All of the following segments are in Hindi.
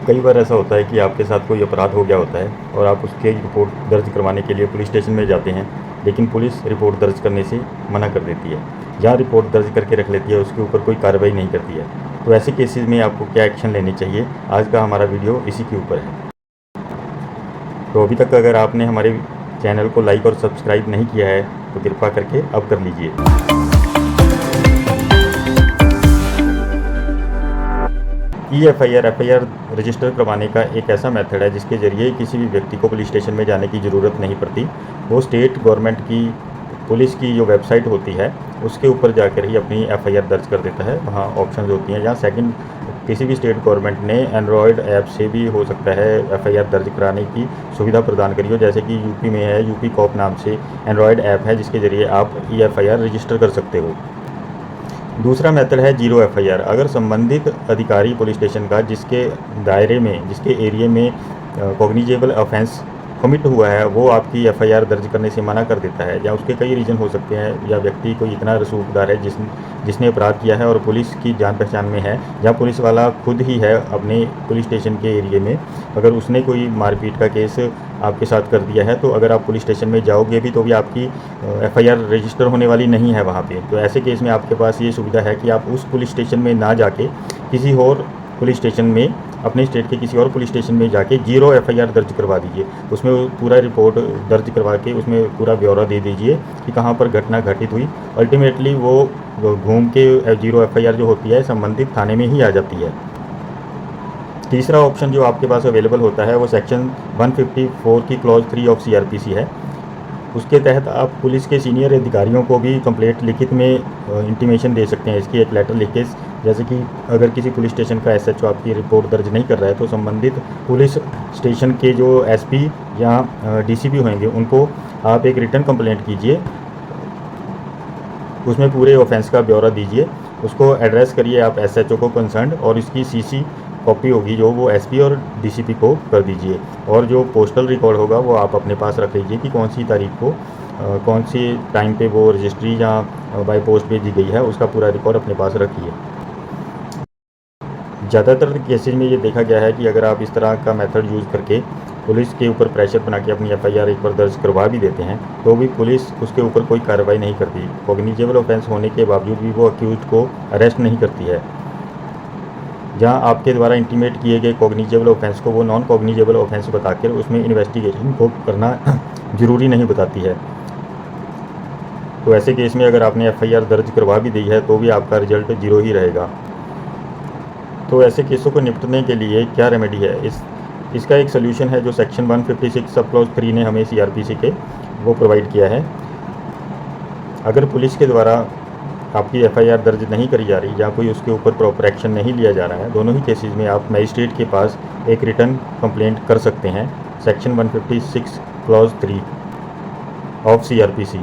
कई बार ऐसा होता है कि आपके साथ कोई अपराध हो गया होता है और आप उसकी रिपोर्ट दर्ज करवाने के लिए पुलिस स्टेशन में जाते हैं, लेकिन पुलिस रिपोर्ट दर्ज करने से मना कर देती है या रिपोर्ट दर्ज करके रख लेती है, उसके ऊपर कोई कार्रवाई नहीं करती है। तो ऐसे केसेस में आपको क्या एक्शन लेने चाहिए, आज का हमारा वीडियो इसी के ऊपर है। तो अभी तक अगर आपने हमारे चैनल को लाइक और सब्सक्राइब नहीं किया है तो कृपया करके अब कर लीजिए। एफआईआर रजिस्टर करवाने का एक ऐसा मेथड है जिसके ज़रिए किसी भी व्यक्ति को पुलिस स्टेशन में जाने की ज़रूरत नहीं पड़ती। वो स्टेट गवर्नमेंट की पुलिस की जो वेबसाइट होती है उसके ऊपर जाकर ही अपनी एफआईआर दर्ज कर देता है। वहाँ ऑप्शंस होती हैं, जहाँ सेकंड किसी भी स्टेट गवर्नमेंट ने एंड्रॉयड ऐप से भी हो सकता है एफआईआर दर्ज कराने की सुविधा प्रदान करी हो, जैसे कि यूपी में है यूपी कॉप नाम से एंड्रॉयड ऐप है जिसके ज़रिए आप एफआईआर रजिस्टर कर सकते हो। दूसरा मेथड है जीरो एफआईआर। अगर संबंधित अधिकारी पुलिस स्टेशन का जिसके दायरे में, जिसके एरिया में कॉग्निजेबल ऑफेंस कमिट हुआ है, वो आपकी एफआईआर दर्ज करने से मना कर देता है, या उसके कई रीज़न हो सकते हैं, या व्यक्ति कोई इतना रसूखदार है जिसने अपराध किया है और पुलिस की जान पहचान में है, या पुलिस वाला खुद ही है अपने पुलिस स्टेशन के एरिए में, अगर उसने कोई मारपीट का केस आपके साथ कर दिया है, तो अगर आप पुलिस स्टेशन में जाओगे भी तो भी आपकी एफआईआर रजिस्टर होने वाली नहीं है वहाँ पे। तो ऐसे केस में आपके पास ये सुविधा है कि आप उस पुलिस स्टेशन में ना जाके किसी और पुलिस स्टेशन में, अपने स्टेट के किसी और पुलिस स्टेशन में जाके जीरो एफआईआर दर्ज करवा दीजिए। उसमें पूरा रिपोर्ट दर्ज करवा के उसमें पूरा ब्यौरा दे दीजिए कि कहाँ पर घटना घटित हुई। अल्टीमेटली वो घूम के जीरो एफआईआर जो होती है संबंधित थाने में ही आ जाती है। तीसरा ऑप्शन जो आपके पास अवेलेबल होता है वो सेक्शन 154 की क्लॉज 3 ऑफ सीआरपीसी है। उसके तहत आप पुलिस के सीनियर अधिकारियों को भी कंप्लेंट लिखित में इंटीमेशन दे सकते हैं, इसकी एक लेटर लिख के, जैसे कि अगर किसी पुलिस स्टेशन का एसएचओ आपकी रिपोर्ट दर्ज नहीं कर रहा है तो संबंधित पुलिस स्टेशन के जो एसपी या डीसीपी होंगे उनको आप एक रिटर्न कंप्लेंट कीजिए, उसमें पूरे ऑफेंस का ब्यौरा दीजिए, उसको एड्रेस करिए आप एसएचओ को कंसर्न, और इसकी सीसी कॉपी होगी जो वो एसपी और डीसीपी को कर दीजिए, और जो पोस्टल रिकॉर्ड होगा वो आप अपने पास रख लीजिए कि कौन सी तारीख को कौन सी टाइम पे वो रजिस्ट्री या बाय पोस्ट भेजी गई है, उसका पूरा रिकॉर्ड अपने पास रखिए। ज़्यादातर केसेज में ये देखा गया है कि अगर आप इस तरह का मेथड यूज़ करके पुलिस के ऊपर प्रेशर बना के अपनी एफआईआर एक बार दर्ज करवा भी देते हैं तो भी पुलिस उसके ऊपर कोई कार्रवाई नहीं करती। कॉग्निजेबल ऑफेंस होने के बावजूद भी वो अक्यूज को अरेस्ट नहीं करती है। जहां आपके द्वारा इंटीमेट किए गए कॉग्निजेबल ऑफेंस को वो नॉन कॉग्निजेबल ऑफेंस बताकर उसमें इन्वेस्टिगेशन को करना ज़रूरी नहीं बताती है। तो ऐसे केस में अगर आपने एफआईआर दर्ज करवा भी दी है तो भी आपका रिजल्ट जीरो ही रहेगा। तो ऐसे केसों को निपटने के लिए क्या रेमेडी है, इसका एक सोल्यूशन है जो सेक्शन 156 सब क्लॉज 3 ने हमें सीआरपीसी के वो प्रोवाइड किया है। अगर पुलिस के द्वारा आपकी एफआईआर दर्ज नहीं करी जा रही या कोई उसके ऊपर प्रॉपर एक्शन नहीं लिया जा रहा है, दोनों ही केसेस में आप मजिस्ट्रेट के पास एक रिटर्न कंप्लेंट कर सकते हैं सेक्शन 156 क्लॉज 3 ऑफ सीआरपीसी।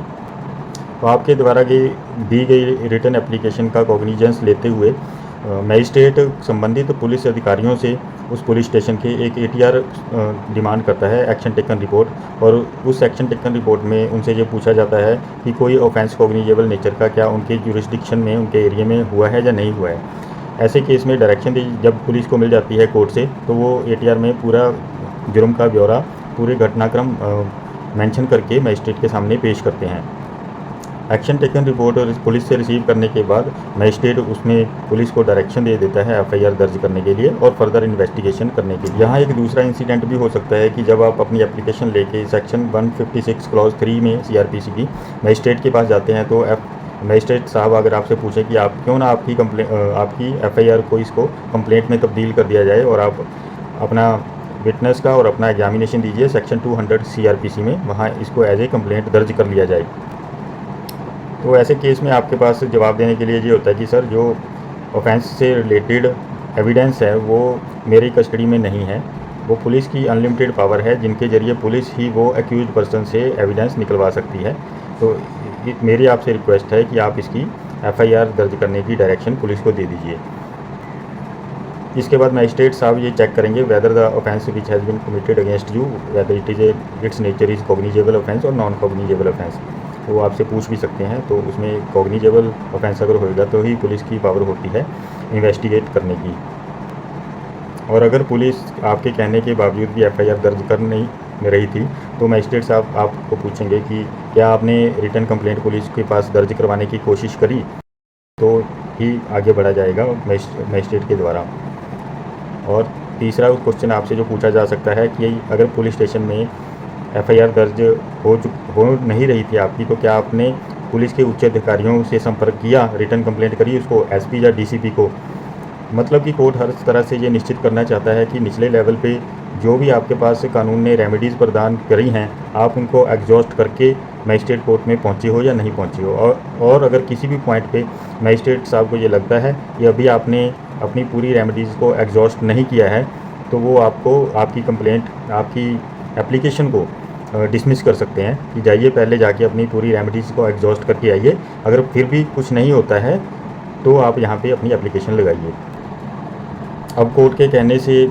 तो आपके द्वारा दी गई रिटर्न एप्लीकेशन का कॉग्निजेंस लेते हुए मजिस्ट्रेट संबंधित पुलिस अधिकारियों से उस पुलिस स्टेशन के एक एटीआर डिमांड करता है, एक्शन टेकन रिपोर्ट, और उस एक्शन टेकन रिपोर्ट में उनसे ये पूछा जाता है कि कोई ऑफेंस कॉग्निजेबल नेचर का क्या उनके जुरिस्डिक्शन में, उनके एरिया में हुआ है या नहीं हुआ है। ऐसे केस में डायरेक्शन जब पुलिस को मिल जाती है कोर्ट से, तो वो एटीआर में पूरा जुर्म का ब्यौरा, पूरे घटनाक्रम मेंशन करके मजिस्ट्रेट के सामने पेश करते हैं। एक्शन टेकन रिपोर्ट पुलिस से रिसीव करने के बाद मजिस्ट्रेट उसमें पुलिस को डायरेक्शन दे देता है एफआईआर दर्ज करने के लिए और फर्दर इन्वेस्टिगेशन करने के लिए। यहाँ एक दूसरा इंसिडेंट भी हो सकता है कि जब आप अपनी एप्लीकेशन लेके सेक्शन 156 क्लॉज 3 में सीआरपीसी की मजिस्ट्रेट के पास जाते हैं, तो मजिस्ट्रेट साहब अगर आपसे पूछे कि आप क्यों ना आपकी एफआईआर को इसको कंप्लेंट में तब्दील कर दिया जाए और आप अपना विटनेस का और अपना एग्जामिनेशन दीजिए सेक्शन 200 सीआरपीसी में, वहाँ इसको एज ए कंप्लेंट दर्ज कर लिया जाए। तो ऐसे केस में आपके पास जवाब देने के लिए ये होता है कि सर, जो ऑफेंस से रिलेटेड एविडेंस है वो मेरी कस्टडी में नहीं है, वो पुलिस की अनलिमिटेड पावर है जिनके ज़रिए पुलिस ही वो एक्यूज पर्सन से एविडेंस निकलवा सकती है। तो मेरी आपसे रिक्वेस्ट है कि आप इसकी एफआईआर दर्ज करने की डायरेक्शन पुलिस को दे दीजिए। इसके बाद मजिस्ट्रेट साहब ये चेक करेंगे whether the offence which has been committed against you, whether its nature is cognizable offence और नॉन कॉग्निजेबल ऑफेंस। वो आपसे पूछ भी सकते हैं, तो उसमें कॉग्निजेबल ऑफेंस अगर होएगा तो ही पुलिस की पावर होती है इन्वेस्टिगेट करने की। और अगर पुलिस आपके कहने के बावजूद भी एफआईआर दर्ज कर नहीं रही थी तो मजिस्ट्रेट साहब आपको पूछेंगे कि क्या आपने रिटन कंप्लेंट पुलिस के पास दर्ज करवाने की कोशिश करी, तो ही आगे बढ़ा जाएगा मजिस्ट्रेट के द्वारा। और तीसरा क्वेश्चन आपसे जो पूछा जा सकता है कि अगर पुलिस स्टेशन में एफआईआर दर्ज हो नहीं रही थी आपकी, तो क्या आपने पुलिस के उच्च अधिकारियों से संपर्क किया, रिटन कंप्लेंट करी उसको, एसपी या डीसीपी को। मतलब कि कोर्ट हर तरह से ये निश्चित करना चाहता है कि निचले लेवल पे जो भी आपके पास कानून ने रेमेडीज़ प्रदान करी हैं, आप उनको एग्जॉस्ट करके मजिस्ट्रेट कोर्ट में पहुंची हो या नहीं पहुंची हो। और अगर किसी भी पॉइंट पे मजिस्ट्रेट साहब को ये लगता है कि अभी आपने अपनी पूरी रेमेडीज़ को एग्जॉस्ट नहीं किया है, तो वो आपको आपकी कंप्लेंट, आपकी एप्लीकेशन को डिसमिस कर सकते हैं कि जाइए पहले जाके अपनी पूरी रेमेडीज़ को एग्जॉस्ट करके आइए। अगर फिर भी कुछ नहीं होता है तो आप यहाँ पे अपनी एप्लीकेशन लगाइए। अब कोर्ट के कहने से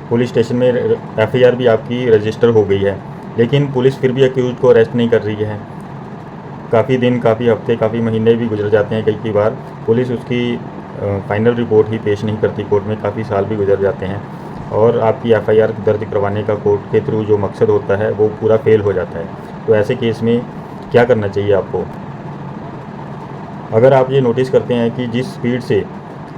पुलिस स्टेशन में एफआईआर भी आपकी रजिस्टर हो गई है, लेकिन पुलिस फिर भी अक्यूज़ को अरेस्ट नहीं कर रही है। काफ़ी दिन, काफ़ी हफ्ते, काफ़ी महीने भी गुजर जाते हैं। कई बार पुलिस उसकी फाइनल रिपोर्ट ही पेश नहीं करती कोर्ट में, काफ़ी साल भी गुजर जाते हैं और आपकी एफआईआर दर्ज करवाने का कोर्ट के थ्रू जो मकसद होता है वो पूरा फेल हो जाता है। तो ऐसे केस में क्या करना चाहिए आपको? अगर आप ये नोटिस करते हैं कि जिस स्पीड से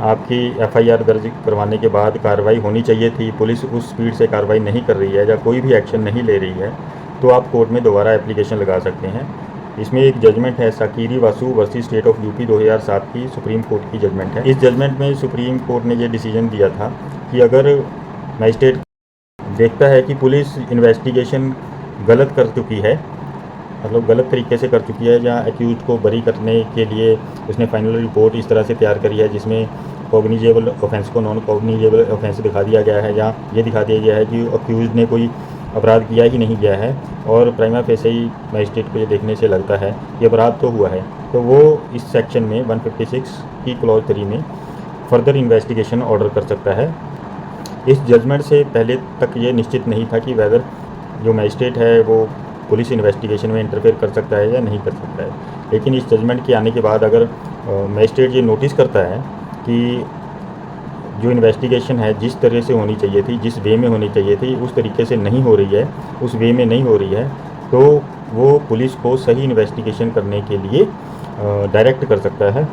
आपकी एफआईआर दर्ज करवाने के बाद कार्रवाई होनी चाहिए थी, पुलिस उस स्पीड से कार्रवाई नहीं कर रही है या कोई भी एक्शन नहीं ले रही है, तो आप कोर्ट में दोबारा एप्लीकेशन लगा सकते हैं। इसमें एक जजमेंट है Sakiri Vasu versus state of UP 2007 की सुप्रीम कोर्ट की जजमेंट है। इस जजमेंट में सुप्रीम कोर्ट ने ये डिसीजन दिया था कि अगर मजिस्ट्रेट देखता है कि पुलिस इन्वेस्टिगेशन गलत कर चुकी है, मतलब गलत तरीके से कर चुकी है, या एक्यूज को बरी करने के लिए उसने फाइनल रिपोर्ट इस तरह से तैयार करी है जिसमें कॉग्निजेबल ऑफेंस को नॉन कॉग्निजेबल ऑफेंस दिखा दिया गया है, या ये दिखा दिया गया है कि एक्यूज ने कोई अपराध किया ही नहीं गया है और प्राइमा फेसे ही मजिस्ट्रेट को ये देखने से लगता है कि अपराध तो हुआ है, तो वो इस सेक्शन में 156 की क्लॉज 3 में फर्दर इन्वेस्टिगेशन ऑर्डर कर सकता है। इस जजमेंट से पहले तक ये निश्चित नहीं था कि वेदर जो मजिस्ट्रेट है वो पुलिस इन्वेस्टिगेशन में इंटरफेयर कर सकता है या नहीं कर सकता है, लेकिन इस जजमेंट के आने के बाद अगर मजिस्ट्रेट ये नोटिस करता है कि जो इन्वेस्टिगेशन है जिस तरह से होनी चाहिए थी, जिस वे में होनी चाहिए थी, उस तरीके से नहीं हो रही है, उस वे में नहीं हो रही है, तो वो पुलिस को सही इन्वेस्टिगेशन करने के लिए डायरेक्ट कर सकता है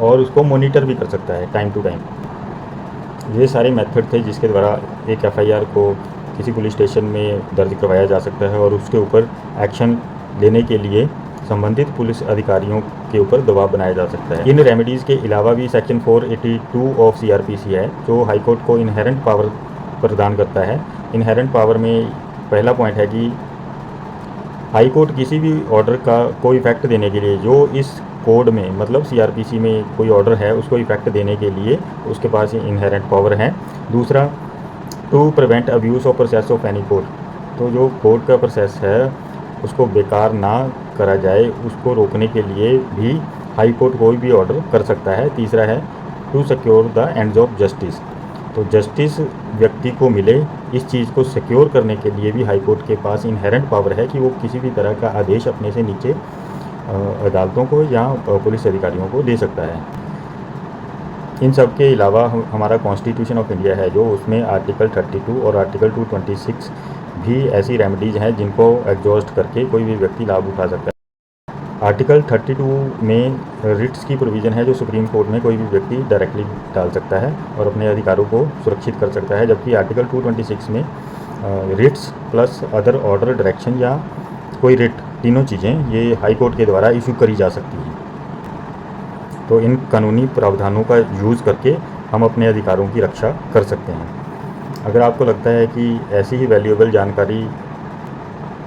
और उसको मॉनिटर भी कर सकता है टाइम टू टाइम। ये सारे मेथड थे जिसके द्वारा एक एफआईआर को किसी पुलिस स्टेशन में दर्ज करवाया जा सकता है और उसके ऊपर एक्शन लेने के लिए संबंधित पुलिस अधिकारियों के ऊपर दबाव बनाया जा सकता है। इन रेमेडीज़ के अलावा भी सेक्शन 482 ऑफ सीआरपीसी है जो हाई कोर्ट को इनहेरेंट पावर प्रदान करता है। इनहेरेंट पावर में पहला पॉइंट है कि हाई कोर्ट किसी भी ऑर्डर का कोई इफेक्ट देने के लिए जो इस कोड में, मतलब सीआरपीसी में कोई ऑर्डर है, उसको इफेक्ट देने के लिए उसके पास इनहेरेंट पावर है। दूसरा, to prevent abuse of process of any court, तो जो कोर्ट का प्रोसेस है उसको बेकार ना करा जाए, उसको रोकने के लिए भी हाई कोर्ट कोई भी ऑर्डर कर सकता है। तीसरा है to secure the ends of justice, तो जस्टिस व्यक्ति को मिले, इस चीज़ को सिक्योर करने के लिए भी हाई कोर्ट के पास इनहेरेंट पावर है कि वो किसी भी तरह का आदेश अपने से नीचे अदालतों को या पुलिस अधिकारियों को दे सकता है। इन सब के अलावा हमारा कॉन्स्टिट्यूशन ऑफ इंडिया है जो उसमें आर्टिकल 32 और आर्टिकल 226 भी ऐसी रेमेडीज़ हैं जिनको एग्जॉस्ट करके कोई भी व्यक्ति लाभ उठा सकता है। आर्टिकल 32 में रिट्स की प्रोविज़न है जो सुप्रीम कोर्ट में कोई भी व्यक्ति डायरेक्टली डाल सकता है और अपने अधिकारों को सुरक्षित कर सकता है, जबकि आर्टिकल 226 में writs plus other order, direction या कोई रिट, तीनों चीज़ें ये हाई कोर्ट के द्वारा इशू करी जा सकती हैं। तो इन कानूनी प्रावधानों का यूज़ करके हम अपने अधिकारों की रक्षा कर सकते हैं। अगर आपको लगता है कि ऐसी ही वैल्यूएबल जानकारी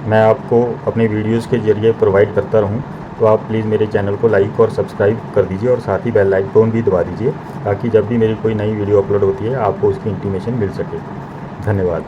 मैं आपको अपने वीडियोज़ के ज़रिए प्रोवाइड करता रहूं, तो आप प्लीज़ मेरे चैनल को लाइक और सब्सक्राइब कर दीजिए और साथ ही बेल आइकन भी दबा दीजिए ताकि जब भी मेरी कोई नई वीडियो अपलोड होती है आपको उसकी इंटीमेशन मिल सके। धन्यवाद।